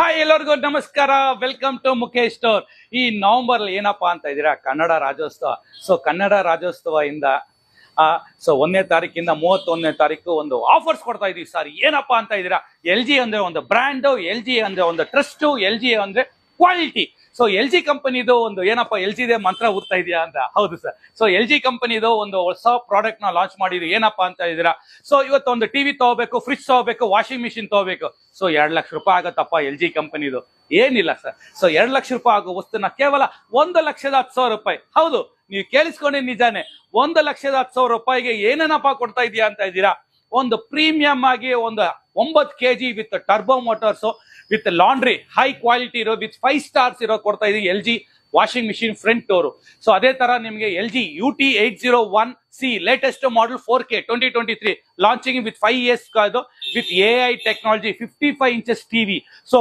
Hi ಎಲ್ಲರಿಗೂ ನಮಸ್ಕಾರ, welcome to Mukesh store. ಈ ನವೆಂಬರ್ ಏನಪ್ಪಾ ಅಂತ ಇದ್ದೀರಾ, ಕನ್ನಡ ರಾಜ್ಯೋತ್ಸವ. ಸೊ ಕನ್ನಡ ರಾಜ್ಯೋತ್ಸವ ಇಂದ 1ನೇ ತಾರೀಕಿಂದ 31ನೇ ತಾರೀಕು ಒಂದು ಆಫರ್ಸ್ ಕೊಡ್ತಾ ಇದೀವಿ ಸರ್. ಏನಪ್ಪಾ ಅಂತ ಇದ್ದೀರಾ, ಎಲ್ ಜಿ ಅಂದ್ರೆ ಒಂದು ಬ್ರ್ಯಾಂಡ್, ಎಲ್ ಜಿ ಅಂದ್ರೆ ಒಂದು ಟ್ರಸ್ಟ್, ಎಲ್ ಜಿ ಅಂದ್ರೆ ಕ್ವಾಲಿಟಿ. ಸೊ ಎಲ್ ಜಿ ಕಂಪನಿದು ಒಂದು ಏನಪ್ಪಾ, ಎಲ್ ಜಿದೇ ಮಂತ್ರ ಓದ್ತಾ ಇದೆಯಾ ಅಂತ. ಹೌದು ಸರ್. ಸೊ ಎಲ್ ಜಿ ಕಂಪನಿದು ಒಂದು ಹೊಸ ಪ್ರಾಡಕ್ಟ್ ನ ಲಾಂಚ್ ಮಾಡಿದ್ವಿ. ಏನಪ್ಪಾ ಅಂತ ಇದ್ದೀರಾ, ಸೊ ಇವತ್ತು ಒಂದು ಟಿವಿ ತಗೋಬೇಕು, ಫ್ರಿಡ್ಜ್ ತಗೋಬೇಕು, ವಾಷಿಂಗ್ ಮಿಷಿನ್ ತಗೋಬೇಕು. ಸೊ 2 ಲಕ್ಷ ರೂಪಾಯಿ ಆಗತ್ತಪ್ಪ ಎಲ್ ಜಿ ಕಂಪನಿದು. ಏನಿಲ್ಲ ಸರ್. ಸೊ 2 ಲಕ್ಷ ರೂಪಾಯಿ ಆಗೋ ವಸ್ತುನ ಕೇವಲ 1,10,000 ರೂಪಾಯಿ. ಹೌದು, ನೀವು ಕೇಳಿಸ್ಕೊಂಡಿ, ನಿಜಾನೇ. 1,10,000 ರೂಪಾಯಿಗೆ ಏನೇನಪ್ಪ ಕೊಡ್ತಾ ಇದೀಯಾ ಅಂತ ಇದ್ದೀರಾ, ಒಂದು ಪ್ರೀಮಿಯಂ ಆಗಿ ಒಂದು 9 kg with turbo motors, with laundry, high quality ಇರೋ, ವಿತ್ 5 ಸ್ಟಾರ್ಸ್ ಇರೋ ಕೊಡ್ತಾ ಇದೀವಿ L G washing machine front door. So ಅದೇ ತರ ನಿಮಗೆ L G UT801C latest model 4K 2023 launching with 5 years with AI technology, 55 inches TV. So